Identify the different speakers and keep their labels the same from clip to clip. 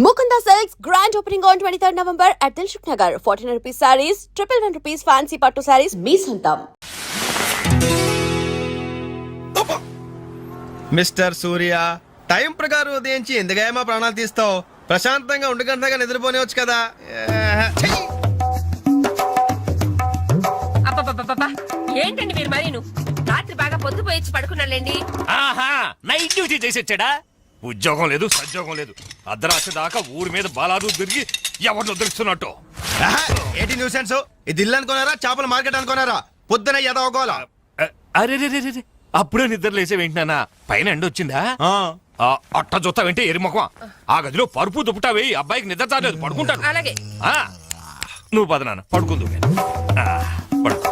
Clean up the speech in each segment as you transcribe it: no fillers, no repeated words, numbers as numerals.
Speaker 1: Mukunda Silks grand opening on 23rd November at Dilshuk Nagar. 1400 rupees sarees, 111 rupees fancy pattu sarees, me santam.
Speaker 2: Mister Surya, time ప్రకారం ఉదయించి ఎందుకైనా ప్రాణాలు తీస్తావు? ప్రశాంతంగా ఉండగంటగా నిద్రపోనివచ్చు కదా.
Speaker 3: అబ్బబ్బబ్బబ్బా, ఏంటండి మీరు మరీను? రాత్రి బాగా పొద్దుపోయి పడుకున్నాళ్ళండి.
Speaker 4: ఆహా, నైట్ డ్యూటీ చేసి వచ్చాడా? ఉద్యోగం లేదు, సద్యోగం లేదు. అర్ధరాత్రి దాకా ఊరి మీద బాలాదు తిరిగి ఎవరిని వదిలిస్తున్నట్టు.
Speaker 2: ఏంటి న్యూసెన్స్? ఇది ఇల్లు అనుకున్నారా, చేపల మార్కెట్ అనుకున్నారా? పొద్దున ఎదవగోలా.
Speaker 4: అరే రే రే, అప్పుడే నిద్ర లేసే వెంటనా పైన ఎండ వచ్చిందా? అట్ట చూస్తా వెంటే ఎరిమొఖం. ఆ గదిలో పరుపు దుప్పటా వేయి, అబ్బాయికి నిద్ర చాలేదు, పడుకుంటాడు.
Speaker 3: అలాగే.
Speaker 4: నువ్వు పద నాన్న, పడుకుందు. పడుకో,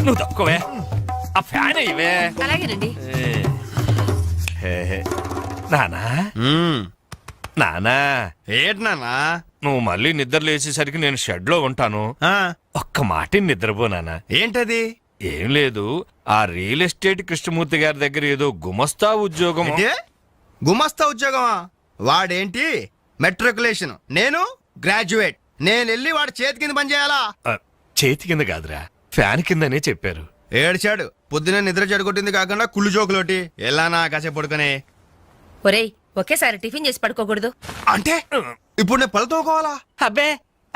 Speaker 4: నువ్వు తప్పుకోవే. ఆ ఫ్యాన్ అయ్యవే.
Speaker 3: అలాగేనండి.
Speaker 4: నానా నానా,
Speaker 2: ఏంటి నాన్నా?
Speaker 4: నువ్వు మళ్ళీ నిద్ర లేచేసరికి నేను షెడ్ లో ఉంటాను. ఒక్క మాట నిద్రపో నాన్న.
Speaker 2: ఏంటది?
Speaker 4: ఏం లేదు, ఆ రియల్ ఎస్టేట్ కృష్ణమూర్తి గారి దగ్గర ఏదో గుమస్తా ఉద్యోగం.
Speaker 2: గుమస్తా ఉద్యోగమా? వాడేంటి మెట్రికులేషన్, నేను గ్రాడ్యుయేట్. నేను వెళ్ళి వాడి చేతి కింద పని చేయాలా?
Speaker 4: చేతి కింద కాదురా, ఫ్యాన్ కిందనే చెప్పారు.
Speaker 2: ఏడ్చాడు. పొద్దున నిద్ర చెడగొట్టింది కాకుండా కుళ్ళు జోకులోటి. ఎలానా కాసేపు పడుకునే.
Speaker 3: ఒరేయ్, ఒకేసారి టిఫిన్ చేసి పడుకోకూడదు.
Speaker 2: అంటే ఇప్పుడు నేను పళ్ళు తోకోవాలా?
Speaker 4: అబ్బే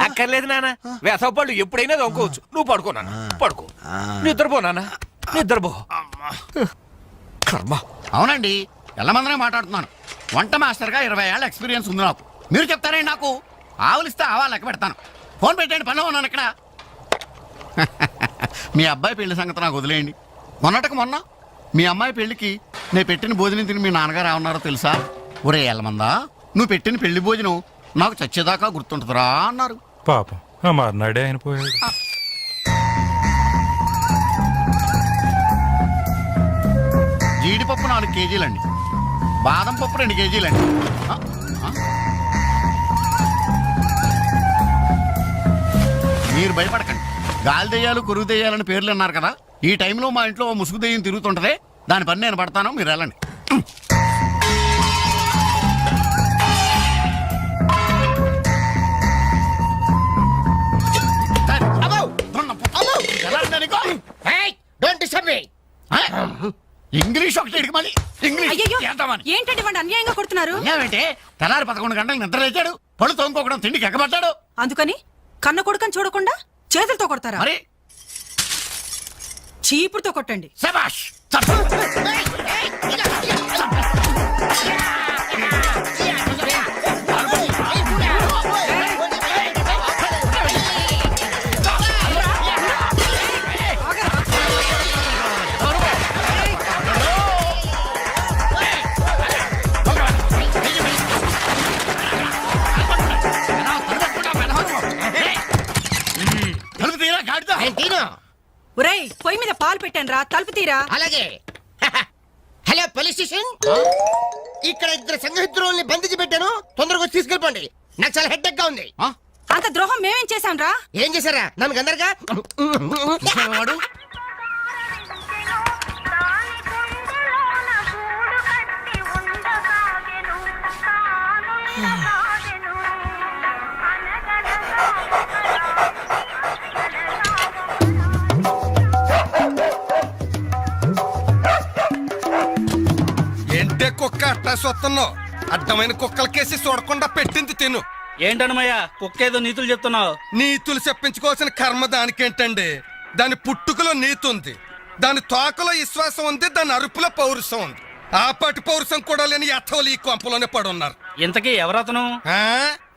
Speaker 4: అక్కర్లేదు నాన్న, వేసవ పళ్ళు ఎప్పుడైనా తోకోవచ్చు. నువ్వు పడుకో నాన్న, పడుకో. నిద్రపో నాన్న, నిద్రపో. కర్మ.
Speaker 5: అవునండి, ఎల్లమందనే మాట్లాడుతున్నాను. వంట మాస్టర్గా 20 ఏళ్ళ ఎక్స్పీరియన్స్ ఉంది నాకు. మీరు చెప్తారే నాకు? ఆవులిస్తే ఆవా లెక్క పెడతాను. ఫోన్ పెట్టండి, పనిలో ఉన్నాను ఇక్కడ. మీ అబ్బాయి పెళ్లి సంగతి నాకు వదిలేయండి. మొన్నటికి మొన్న మీ అమ్మాయి పెళ్లికి నేను పెట్టిన భోజనం తిని మీ నాన్నగారు ఏమన్నారో తెలుసా? ఒరే ఎల్లమందా, నువ్వు పెట్టిన పెళ్లి భోజనం నాకు చచ్చేదాకా గుర్తుంటుందిరా అన్నారు.
Speaker 6: పాపం ఆ మర్నాడే ఆయన పోయాడు.
Speaker 5: జీడిపప్పు 4 కేజీలండి, బాదం పప్పు 2 కేజీలండి. మీరు భయపడకండి. గాలి దెయ్యాలు, కొరుగు దెయ్యాలని పేర్లు అన్నారు కదా. ఈ టైంలో మా ఇంట్లో ముసుగు దెయ్యం తిరుగుతుంటదే, దాని పని నేను పడతాను, మీరు వెళ్ళండి. ఇంగ్లీష్ ఒకటి ఇడికి మళ్ళీ ఇంగ్లీష్
Speaker 7: ఏంటండి వాడు అన్యాయంగా కొడుతున్నారు?
Speaker 5: ఏమంటే తెల్లారి 11 గంటలకు నిద్ర లేచాడు, పళ్ళు తోముకోకడం తిండికి ఎక్కబడ్డాడు.
Speaker 7: అందుకని కన్న కొడుకని చూడకుండా చేతులతో కొడతారా?
Speaker 5: మరి
Speaker 7: చీపురుతో కొట్టండి.
Speaker 5: శభాష్.
Speaker 7: ఒరేయ్, పొయ్యి మీద పాలు పెట్టాను రా, తలుపు తీరా.
Speaker 8: అలాగే. హలో పోలీస్ స్టేషన్, ఇక్కడ 2 సంఘహితుల్ని బంధించి పెట్టాను, తొందరగా వచ్చి తీసుకెళ్ళిపోండి. నాకు చాలా హెడ్డెక్ గా ఉంది.
Speaker 7: అంత ద్రోహం మేమేం చేశాం రా?
Speaker 8: ఏం చేశారా? నన్ను అందరుగా
Speaker 5: వాడు
Speaker 2: ఏంటే కుక్క అట్టా సొత్తున్నావు? అడ్డమైన కుక్కలకేసి చూడకుండా పెట్టింది తిను.
Speaker 9: ఏంటన్నమయ్యా కుక్కేదో నీతులు చెప్తున్నావు?
Speaker 2: నీతులు చెప్పించుకోవాల్సిన కర్మ దానికేంటండి? దాని పుట్టుకలో నీతి ఉంది, దాని తోకలో విశ్వాసం ఉంది, దాని అరుపులో పౌరుషం ఉంది. ఆ పాటి పౌరుషం కూడా లేని ఎత్తవలు ఈ కొంపలోనే పడున్నారు.
Speaker 9: ఇంతకీ ఎవరతను?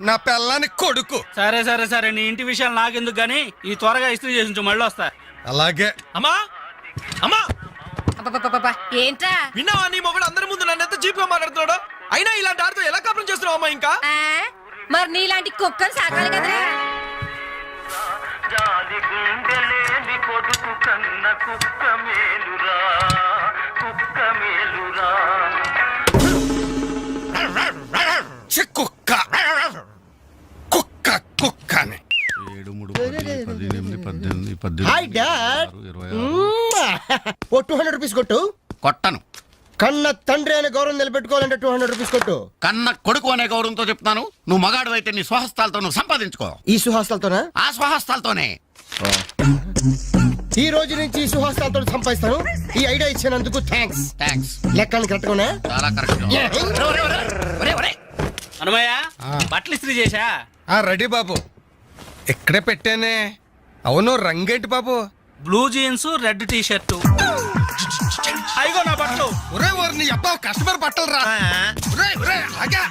Speaker 2: నా పిల్లాని కొడుకు.
Speaker 9: సరే సరే సరే, నీ ఇంటి విషయాలు నాకెందుకు గానీ ఈ త్వరగా ఇస్త్రీ చేసి మళ్ళీ వస్తా.
Speaker 2: అలాగే.
Speaker 4: అమ్మా అమ్మా,
Speaker 3: ఏంట్రా?
Speaker 4: విన్నావా? నీ మొగుడు అందరి ముందు నన్ను ఎంత చీప్ గా మాట్లాడుతున్నాడు. అయినా ఇలాంటి ఆడితో ఎలా కాపురం చేస్తున్నావు అమ్మా? ఇంకా
Speaker 3: మరి నీలాంటి కుక్కలు సాకాలి కదరా.
Speaker 2: కుక్క కుక్క కుక్క అని.
Speaker 8: 200 రూపీస్ కొట్టు.
Speaker 5: కొట్టను.
Speaker 8: కన్న తండ్రి అనే గౌరవం నిలబెట్టుకోవాలంటే 200 రూపీస్ కొట్టు.
Speaker 5: కన్న కొడుకు అనే గౌరవంతో చెప్తాను, నువ్వు మగాడు అయితే నీ స్వహస్తాలతో నువ్వు సంపాదించుకో.
Speaker 8: ఈ సుహాస్తాలతోనా?
Speaker 5: ఆ స్వహస్తాలతోనే.
Speaker 8: ఈ రోజు నుంచి ఈ సుహాస్తాలతో సంపాదిస్తాను. ఈ ఐడియా ఇచ్చినందుకు థ్యాంక్స్.
Speaker 5: థ్యాంక్స్.
Speaker 8: లెక్కలు కరెక్ట్గా
Speaker 5: చాలా కరెక్ట్.
Speaker 9: అనమయ్య బట్టలు ఇస్త్రీ చేశా.
Speaker 2: రెడీ బాబు, ఇక్కడే పెట్టానే. అవును, రంగేంటి బాబు?
Speaker 9: Blue jeans, red T shirt. అయిగో నా బట్టలు.
Speaker 2: ఒరే ఓరి నీ అబ్బా, కస్టమర్ బట్టలు రా. ఒరేయ్, ఒరేయ్, ఆగా.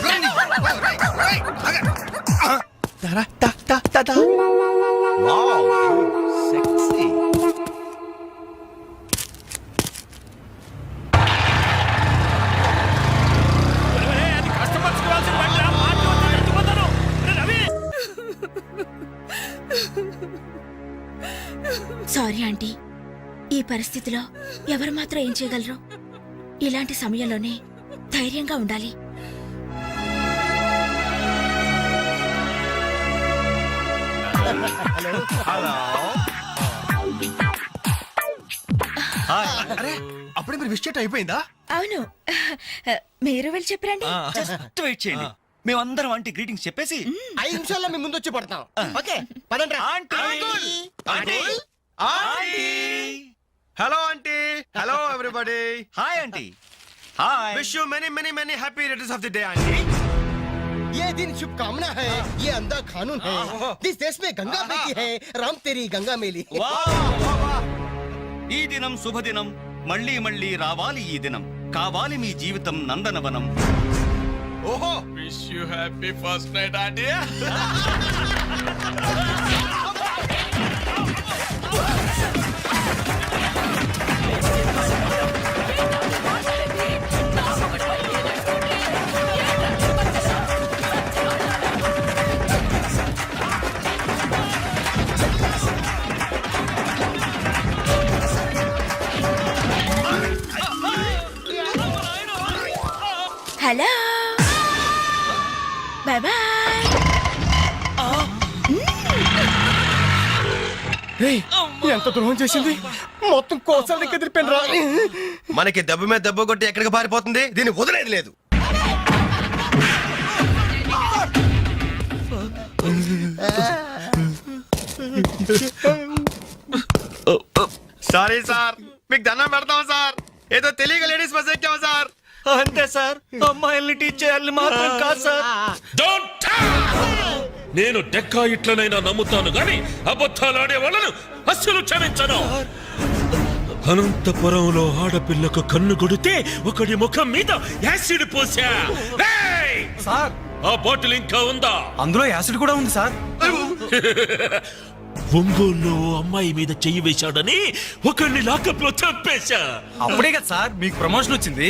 Speaker 2: ఒరేయ్ నీ అబ్బా, ఒరేయ్, ఒరేయ్, ఆగా.
Speaker 10: సారీ ఆంటీ, ఈ పరిస్థితిలో ఎవరు మాత్రం ఏం చేయగలరు? ఇలాంటి సమయంలోనే ధైర్యంగా ఉండాలి.
Speaker 11: అప్పుడే మీరు విష్ అయిపోయిందా?
Speaker 10: అవును, మీరు వెళ్ళి చెప్పరండి.
Speaker 11: జస్ట్ వెయిట్ చేయండి, మేమందరం ఆంటీ గ్రీటింగ్స్ చెప్పేసి
Speaker 8: 5 నిమిషాల్లో మేము ముందు వచ్చి పడతాం. ఓకే పదండి.
Speaker 11: Hello aunty. Hello everybody. Hi aunty. Hi. Wish you many many many happy returns of the day aunty.
Speaker 8: ये दिन शुभकामना है, ये अंधा कानून है. जिस देश में गंगा बहती है, राम तेरी गंगा मेली.
Speaker 11: ఈ దినం శుభదినం, మళ్ళీ మళ్ళీ రావాలి ఈ దినం, కావాలి మీ జీవితం నందనవనం. ఓహో, wish you happy first night aunty.
Speaker 10: Hello, bye bye.
Speaker 8: ఎంత ద్రోహం చేసింది, మొత్తం కోసాలు ఎదిరిపోయిన రా.
Speaker 11: మనకి దెబ్బ మీద దెబ్బ కొట్టి ఎక్కడికి పారిపోతుంది, దీన్ని వదిలేదు లేదు. సారీ సార్, మీకు దండం పెడతాం సార్, ఏదో తెలియక లేడీస్ బస్ ఎక్కాం సార్. అంతే సార్, అమ్మాయిల్ని టీచ్ చేయాలని మాత్రం కాదు సార్.
Speaker 4: నేను డెక్కా ఇట్లనైనా నమ్ముతాను గాని అబద్ధాలాడే వాళ్ళను అస్సలు క్షమించను. అనంతపురంలో ఆడపిల్లకు కన్ను కొడితే ఒకడి ముఖం మీద యాసిడ్ పోసా.
Speaker 11: సార్,
Speaker 4: ఆ బాటిల్ ఇంకా ఉందా?
Speaker 11: అందులో యాసిడ్ కూడా ఉంది సార్.
Speaker 4: ఒంగోలులో అమ్మాయి మీద చెయ్యి వేశాడని ఒకరిని లాకప్ లో చంపేశా.
Speaker 11: అప్పుడే కదా సార్ మీకు ప్రమోషన్ వచ్చింది.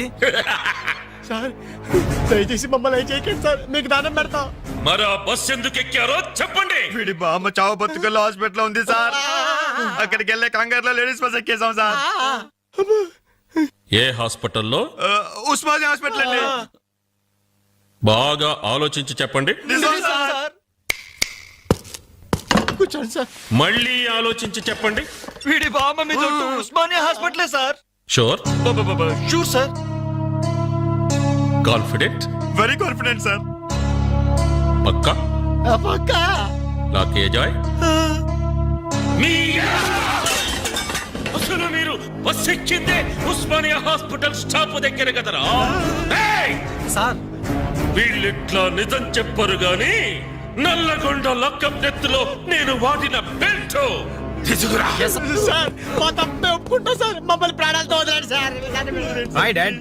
Speaker 8: సార్ దయచేసి మమ్మల్ని ఏం చేయకండి సార్, మీకు దానం పెడతాం.
Speaker 4: మరా బస్ ఎందుకు ఎక్కారో చెప్పండి.
Speaker 11: వీడి బామ్మ చావు బతుకుల్లో హాస్పిటల్ ఉంది సార్, అక్కడికి వెళ్ళే కంగారులో లేడీస్ బస్ ఎక్కేసాం సార్.
Speaker 4: ఏ హాస్పిటల్లో?
Speaker 11: ఉస్మానియా హాస్పిటల్ అండి.
Speaker 4: బాగా ఆలోచించి చెప్పండి.
Speaker 8: కూర్చోండి సార్.
Speaker 4: మళ్ళీ ఆలోచించి చెప్పండి.
Speaker 11: వీడి బామ్మ మీద ఉస్మానియా హాస్పిటలే sir.
Speaker 4: Sure?
Speaker 11: Sure sir.
Speaker 4: Confident?
Speaker 11: Very confident sir.
Speaker 4: పక్కా?
Speaker 8: పక్కా.
Speaker 4: లాకే జాయ్. అసలు మీరు బస్ ఎక్కిందే ఉస్మానియా హాస్పిటల్ స్టాప్ దగ్గర కదరా?
Speaker 11: సార్,
Speaker 4: వీళ్ళిట్లా నిజం చెప్పరు గాని నల్లగొండ లక్కం నెత్తులో నేను వాడిన బెల్ట్ తీసుకురా.
Speaker 8: సార్ మా తప్పే ఒప్పుకుంటాం సార్, మమ్మల్ని ప్రాణాలతో వదిలేండి సార్.
Speaker 11: Hi dad.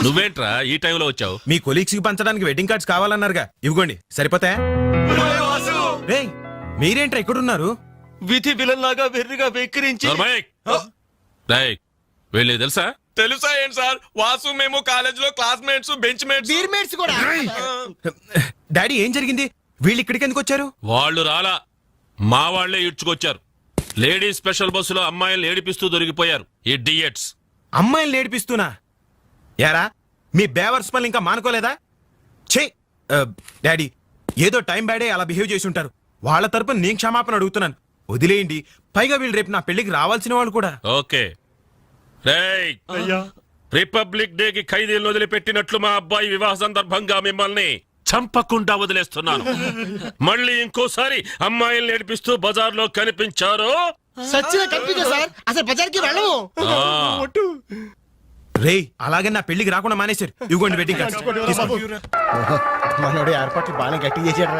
Speaker 4: నువ్వేంట్రా ఈ టైంలో వచ్చావు?
Speaker 11: మీ కొలీగ్స్ కి పంచడానికి వెడ్డింగ్ కార్డ్స్ కావాలన్నారుగా, ఇవ్వండి సరిపోతాయా? రేయ్, మీరేంట్రా ఇక్కడున్నారు? విధి విలన్ లాగా వెర్రిగా వెక్కిరించి.
Speaker 4: వీళ్ళు తెలుసా?
Speaker 11: తెలుసా ఏంటి సార్, వాసు మేము కాలేజ్ లో క్లాస్మేట్స్, బెంచ్ మేట్స్.
Speaker 8: బీర్మేట్స్ కూడా.
Speaker 11: డాడీ ఏం జరిగింది, వీళ్ళు ఇక్కడికి ఎందుకు వచ్చారు?
Speaker 4: వాళ్ళు రాలా, మా వాళ్లే ఇడ్చుకొచ్చారు. లేడీస్ స్పెషల్ బస్సులో అమ్మాయిలు ఏడిపిస్తూ దొరికిపోయారు ఇడియట్స్.
Speaker 11: అమ్మాయిని ఏడిపిస్తున్నా? యారా మీ బేవర్స్ పనులు ఇంకా మానుకోలేదా? ఛే డాడీ, ఏదో టైం బ్యాడే అలా బిహేవ్ చేసి ఉంటారు. వాళ్ళ తరపున నేను క్షమాపణ అడుగుతున్నాను, వదిలేయండి. పైగా వీళ్ళు రేపు నా పెళ్లికి రావాల్సిన వాళ్ళు కూడా.
Speaker 4: ఓకే,
Speaker 12: రేయ్ రిపబ్లిక్ డే కి ఖైదీలను వదిలిపెట్టినట్లు మా అబ్బాయి వివాహ సందర్భంగా మిమ్మల్ని చంపకుండా వదిలేస్తున్నాను. మళ్ళీ ఇంకోసారి అమ్మాయిల్ని ఏడిపిస్తూ బజార్లో కనిపించారో
Speaker 8: సచ్చిన కనిపించా సార్, అసలు బజార్కి వెళ్ళము.
Speaker 11: రేయ్ అలాగే నా పెళ్లికి రాకుండా మానేశారు. ఇవ్వండి వెడ్డింగ్ కార్డ్స్.
Speaker 8: మనోడు ఏర్పాట్లు బాగా గట్టి చేసాడు.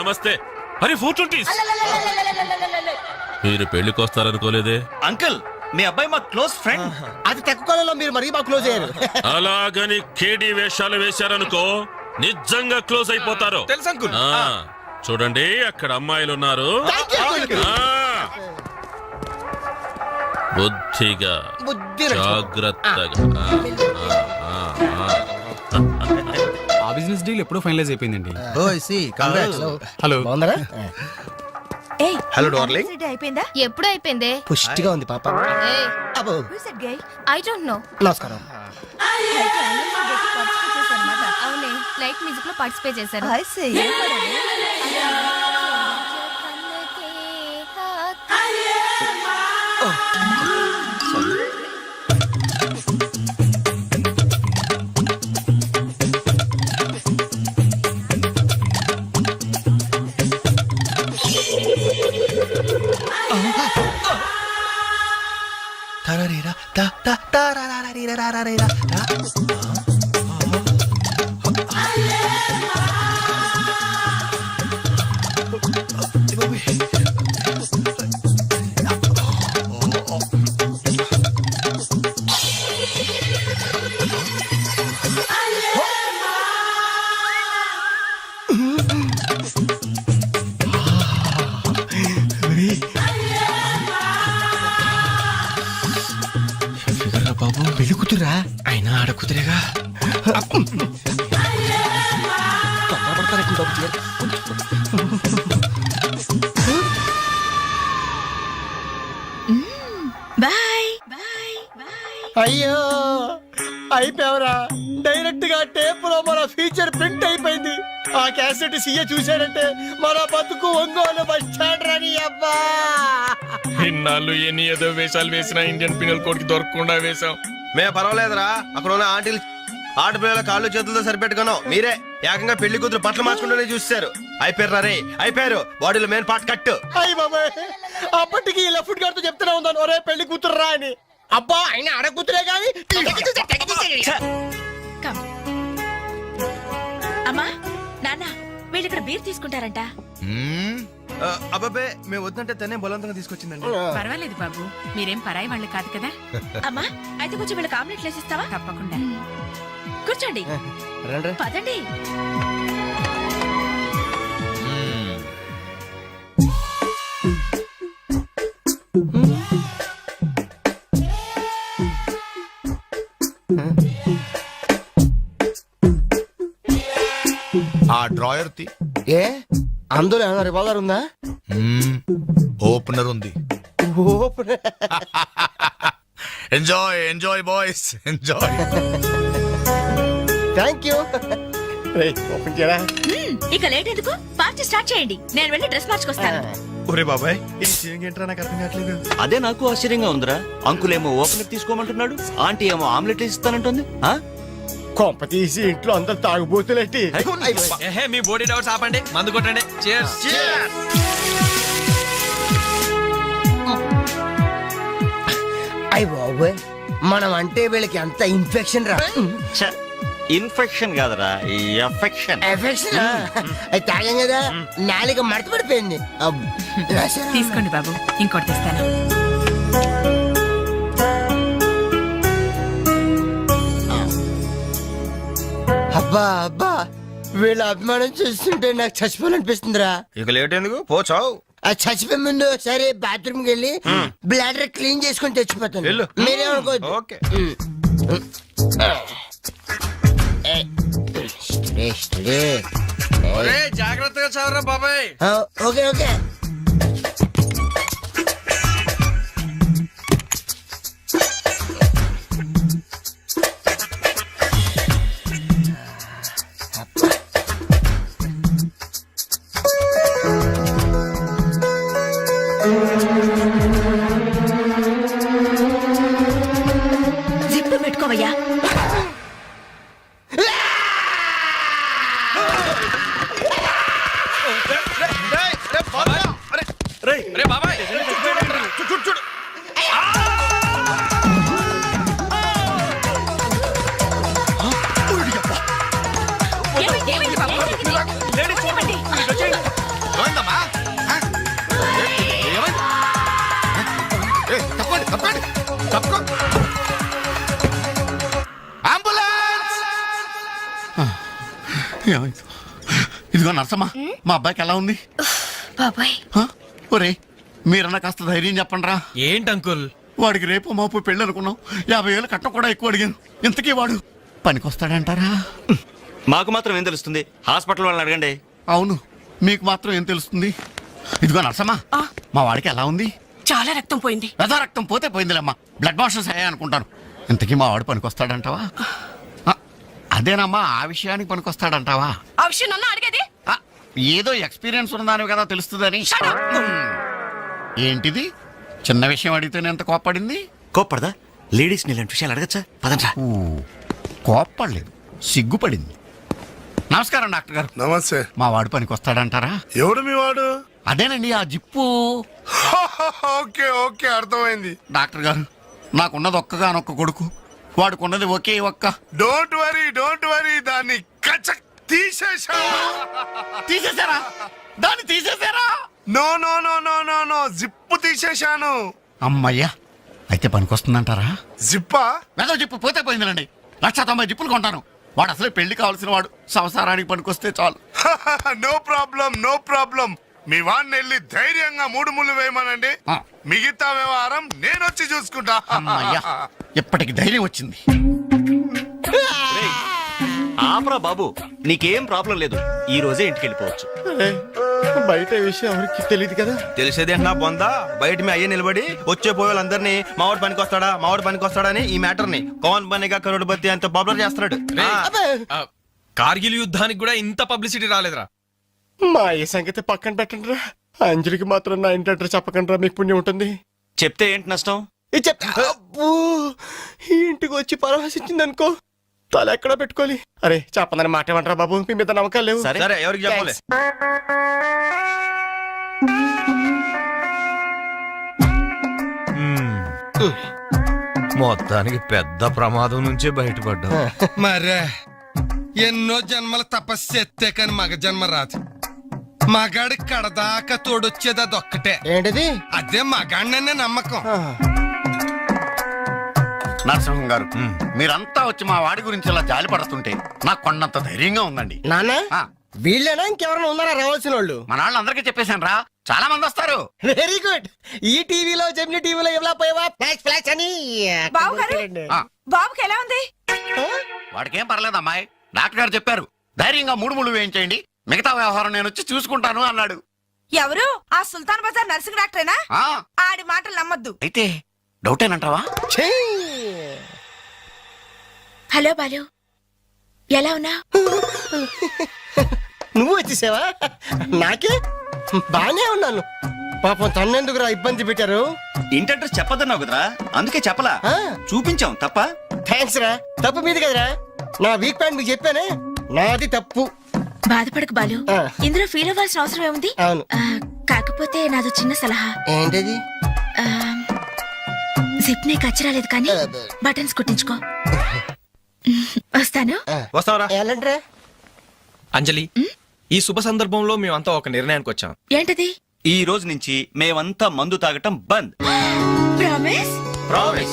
Speaker 12: నమస్తే. అరే 420s. మీరు పెళ్లికి వస్తారనుకోలేదే.
Speaker 9: అంకుల్ మీ అబ్బాయి మా క్లోజ్ ఫ్రెండ్.
Speaker 8: అది తక్కువ కాలంలో మీరు మరీ బాగా క్లోజ్ అయ్యారు.
Speaker 12: అలాగని కేడీ వేషాలు వేశారనుకో నిజంగా క్లోజ్ అయిపోతారు.
Speaker 11: తెలుసు అంకుల్.
Speaker 12: చూడండి అక్కడ అమ్మాయిలు ఉన్నారు. బుద్ధిగా జాగ్రత్తగా.
Speaker 9: ఆ బిజినెస్ డీల్ ఎప్పుడో ఫైనలైజ్ అయిపోయిందండి.
Speaker 8: హలో బాగున్నారా?
Speaker 11: Hello darling.
Speaker 10: అయిపోయిందా?
Speaker 3: ఎప్పుడు అయిపోయింది?
Speaker 8: పుష్టిగా ఉంది పాప. అబ్బో
Speaker 3: ఐ డోంట్ నో.
Speaker 8: నమస్కారం.
Speaker 3: అవునే లైట్ మ్యూజిక్ లో పార్టిసిపేట్ చేశాను.
Speaker 8: బాబు పెళ్లి కూతురా?
Speaker 11: అయినా ఆడ కుదిరేగా.
Speaker 10: బాయ్.
Speaker 8: అయ్యో అయిపోయావరా. డైరెక్ట్ గా టేప్ లో మన ఫీచర్ ప్రింట్ అయిపోయింది. ఆ క్యాసెట్ సీఏ చూశాడంటే మన బతుకు ఒంగోలు బస్ స్టాండ్ రాని. అబ్బా
Speaker 11: ఇన్నాళ్ళు ఎన్ని ఏదో వేషాలు వేసినా ఇండియన్ పీనల్ కోడ్ కి దొరకకుండా వేసాం.
Speaker 9: మేము పర్వాలేదురా, అక్కడ ఉన్న ఆంటీలు ఆడపిల్లల కాళ్ళు చేతులతో సరిపెట్టుకున్నాం. మీరే ఏకంగా పెళ్లి కూతురు పట్ల మార్చుకుంటూనే చూస్తారు. అయిపోయారు రే, అయిపోయారు. బాడీలో మెయిన్ పార్ట్ కట్.
Speaker 8: అయ్యి బాబాయ్, అప్పటికి ఇలా ఫుడ్ గారితో చెప్తూనే ఉన్నాను ఒరే పెళ్లి కూతురు రా అని. అబ్బా ఆయన ఆడ కూతురే కానీ.
Speaker 10: అమ్మా నాన్న వీళ్ళు ఇక్కడ బీర్ తీసుకుంటారంట.
Speaker 9: అబ్బాబే మేము వద్దంటే తనే బలవంతంగా తీసుకొచ్చిందండి.
Speaker 7: పర్వాలేదు బాబు, మీరేం పరాయి వాళ్ళు కాదు కదా.
Speaker 10: అమ్మా అయితే కొంచెం వీళ్ళకి ఆమ్లెట్లు వేసిస్తావా?
Speaker 7: తప్పకుండా.
Speaker 10: కూర్చోండి, పదండి.
Speaker 5: ఆ డ్రాయర్ తి
Speaker 8: ఏ అందులో ఏమైనా రివాల్వర్ ఉందా?
Speaker 5: ఓపెనర్ ఉంది. Enjoy enjoy boys enjoy.
Speaker 8: Thank you. Open చేయరా.
Speaker 10: ఇక లేట్ ఎందుకు, పార్టీ స్టార్ట్ చేయండి. నేను వెళ్ళి డ్రెస్ మార్చుకొస్తాను.
Speaker 9: ఒరే బాబాయ్ ఈ సీన్ ఏంట్రా నాకు అర్థం కావట్లేదు.
Speaker 13: అదే నాకు ఆశ్చర్యంగా ఉందిరా. అంకుల్ ఏమో ఓపెనర్ తీసుకోమంటున్నాడు, ఆంటీ ఏమో ఆమ్లెట్ ఇస్తానంటుంది.
Speaker 8: కొంప తీసి ఇంట్లో అందరు తాగుబోతులేంటి?
Speaker 9: మీ బాడీ డౌట్స్ ఆపండి, మందు కొట్టండి. Cheers.
Speaker 8: అయ్య బాబోయ్, మనం అంటే వీళ్ళకి అంత ఇన్ఫెక్షన్ రా.
Speaker 13: ఇన్ఫెక్షన్ కాదురా, ఎఫెక్షన్.
Speaker 8: ఎఫెక్షన్ అది తాగాం కదా, నాలుక మడత పడిపోయింది.
Speaker 7: తీసుకోండి బాబు, ఇంకోటి తెస్తాను.
Speaker 8: అబ్బా అబ్బా, వీళ్ళ అభిమానం చూస్తుంటే నాకు చచ్చిపోవాలనిపిస్తుందిరా.
Speaker 9: ఇక లేట్ ఎందుకు, పోచావు.
Speaker 8: ఆ చచ్చిపోయే ముందు ఒకసారి బాత్రూమ్ కి వెళ్ళి బ్లాడర్ క్లీన్ చేసుకొని తెచ్చిపోతాను.
Speaker 9: వెళ్ళు.
Speaker 8: మీరేమనుకోవద్దు.
Speaker 9: ఓకే. జాగ్రత్తగా చదవరా బాబాయ్.
Speaker 8: Okay okay.
Speaker 10: అయ్యా
Speaker 3: ఏమైంది బాబు?
Speaker 5: ఏమైందమ్మా? ఏమైంది? తప్పండి తప్పండి తప్పుకో. అంబులెన్స్! ఏమైంది? ఇదిగో నర్సమ్మా, మా అబ్బాయికి ఎలా ఉంది?
Speaker 10: బాబాయ్
Speaker 5: ఒరే మీరన్నా కాస్త ధైర్యం చెప్పండి రా.
Speaker 11: ఏంటి అంకుల్?
Speaker 5: వాడికి రేపు మాపు పెళ్ళి అనుకున్నాం, 50,000 కట్ట కూడా ఎక్కువ అడిగాను. ఇంతకీ వాడు పనికొస్తాడంటారా?
Speaker 13: మాకు మాత్రం ఏం తెలుస్తుంది? హాస్పిటల్ వాళ్ళని అడగండి.
Speaker 5: అవును, మీకు మాత్రం ఏం తెలుస్తుంది? ఇదిగో నర్సమ్మా, మా వాడికి ఎలా ఉంది?
Speaker 7: చాలా రక్తం పోయింది.
Speaker 5: రథ రక్తం పోతే పోయిందిలేమ్మా, బ్లడ్ వాషెస్ అయ్యాయి అనుకుంటాను. ఇంతకీ మా వాడు పనికొస్తాడంటావా? అదేనమ్మా, ఆ విషయానికి పనికొస్తాడంటావా?
Speaker 7: ఆ విషయం నన్ను అడిగేది?
Speaker 5: ఆ, ఏదో ఎక్స్పీరియన్స్ ఉన్నదాని కదా తెలుస్తుందని. ఏంటిది? చిన్న విషయం అడిగితేనే ఎంత కోప్పడింది?
Speaker 13: కోప్పడదా? లేడీస్ ఇలాంటి విషయాలు అడగచ్చా? పదండ్రా.
Speaker 5: కోప్పడలేదు, సిగ్గుపడింది. నమస్కారం డాక్టర్ గారు.
Speaker 2: నమస్తే.
Speaker 5: మా వాడు పనికొస్తాడంటారా?
Speaker 2: ఎవడు మీ వాడు?
Speaker 5: అదేనండి ఆ జిప్పు.
Speaker 2: ఓకే ఓకే, అర్థమైంది.
Speaker 5: డాక్టర్ గారు, నాకున్నది ఒక్కగానొక్క కొడుకు, వాడుకున్నది ఒకే ఒక్క.
Speaker 2: డోంట్ వరీ, దాన్ని కచక్ తీసేశా.
Speaker 5: తీసేశారా? దాన్ని తీసేశారా?
Speaker 2: No no no no no no, zip తీసేశాను.
Speaker 5: అమ్మయ్యా, అయితే పనికొస్తుందంటారా?
Speaker 2: జిప్పా?
Speaker 5: ఏదో జిప్పు పోతే పోయిందిలండి. 190 జిప్పులు కొంటాను. వాడు అసలే పెళ్లి కావాల్సిన వాడు, సంసారానికి పనికొస్తే చాలు.
Speaker 2: No problem. మీ వాడిని వెళ్ళి ధైర్యంగా 3 ముళ్ళు వేయమనండి. మిగతా వ్యవహారం నేను వచ్చి చూసుకుంటా.
Speaker 5: అమ్మయ్యా, ఇప్పటికి ధైర్యం వచ్చింది.
Speaker 13: ఆపరా బాబు, నీకేం ప్రాబ్లం లేదు. ఈ రోజే ఇంటికి వెళ్ళిపోవచ్చు.
Speaker 8: బయట ఈ విషయం ఎవరికి తెలియదు కదా.
Speaker 9: తెలిసేది నా బొందా, బయట మీ అయ్యే నిలబడి వచ్చే పోయే వాళ్ళందరినీ మావాడు పనికొస్తాడా అని ఈ మ్యాటర్ ని కౌన్ బనేగా కరోడ్పతి అంత పాపులర్ చేస్తున్నాడు.
Speaker 11: కార్గిల్ యుద్ధానికి కూడా ఇంత పబ్లిసిటీ రాలేదురా.
Speaker 8: మా ఈ సంగతి పక్కన పెట్టండి రా. అంజలికి మాత్రం నా ఇంటి అడ్రస్ చెప్పకండి రా, మీకు పుణ్యం ఉంటుంది.
Speaker 13: చెప్తే ఏంటి నష్టం?
Speaker 8: ఇది చెప్తా. అబ్బో, ఈ ఇంటికి వచ్చి పరామర్శించింది అనుకో, తల ఎక్కడ పెట్టుకోవాలి. అరే చెప్పందని మాట ఏమంటారా బాబు, మీ మీద నమ్మకాలు లేవు.
Speaker 13: సరే.
Speaker 9: సరే, ఎవరికి చెప్పలే.
Speaker 4: మొత్తానికి పెద్ద ప్రమాదం నుంచే బయటపడ్డా.
Speaker 2: మరే ఎన్నో జన్మల తపస్సు ఎత్తే కాని మగ జన్మ రాదు. మగాడి కడదాకా తోడొచ్చేది అదొక్కటే.
Speaker 8: ఏంటిది?
Speaker 2: అదే మగాడిననే నమ్మకం.
Speaker 5: నరసింహం గారు, మీరంతా వచ్చి మా వాడి గురించి ఇలా జాలి పడుతుంటే నాకు కొండంత ధైర్యంగా ఉందండి.
Speaker 8: నాన్న,
Speaker 5: ఆ,
Speaker 8: వీళ్ళేనా ఇంకెవరైనా ఉన్నారా రావాల్సిన వాళ్ళు?
Speaker 5: మన వాళ్ళందరికీ చెప్పేశాను రా, చాలా మంది వస్తారు.
Speaker 8: Very good. ఈ టీవీలో జెమిని టీవీలో ఎవలా పోయావా ఫ్లాష్ అని.
Speaker 7: బాబు గారు,
Speaker 5: ఆ,
Speaker 7: బాబుకి ఎలా ఉంది?
Speaker 5: వాడికేం పర్లేదు అమ్మాయి, డాక్టర్ గారు చెప్పారు ధైర్యంగా 3 ముళ్ళు వేయించేయండి, మిగతా వ్యవహారం నేను వచ్చి చూసుకుంటాను అన్నాడు.
Speaker 7: ఎవరు? ఆ సుల్తాన్ బజార్ నర్సింగ్ డాక్టరేనా?
Speaker 5: ఆ,
Speaker 7: ఆడి మాటలు నమ్మద్దు.
Speaker 5: అయితే డౌటేనంటావా?
Speaker 10: హలో బాలు, ఎలా ఉన్నా?
Speaker 8: నువ్వు వచ్చేసావా? నాకే బానే ఉన్నాను. పాపం తన్నెందుకురా ఇబ్బంది పెట్టారు?
Speaker 13: ఇంటి అడ్రస్ చెప్పదన్నావు కదరా, అందుకే చెప్పలా.
Speaker 8: ఆ.
Speaker 13: చూపించాం తప్ప.
Speaker 8: థ్యాంక్స్ రా, తప్పు మీది కదరా. నా వీక్ పాయింట్ మీకు చెప్పానే, నాది తప్పు.
Speaker 10: బాధపడకు బాలు,
Speaker 8: ఆ.
Speaker 10: ఇందులో ఫీల్ అవ్వాల్సిన అవసరం ఏముంది?
Speaker 8: అవును.
Speaker 10: కాకపోతే నాదో చిన్న సలహా.
Speaker 8: ఏంటది?
Speaker 10: జిప్ నీ కచ్చరాలేదు కానీ బటన్స్ కుట్టించుకో. వస్తాను.
Speaker 9: వస్తావరా?
Speaker 8: ఎలాంటిరా?
Speaker 11: అంజలి, ఈ శుభ సందర్భంలో మేమంతా ఒక నిర్ణయానికి వచ్చాం.
Speaker 10: ఏంటది?
Speaker 13: ఈ రోజు నుంచి మేమంతా మందు తాగటం బంద్.
Speaker 10: ప్రామిస్?
Speaker 13: ప్రామిస్.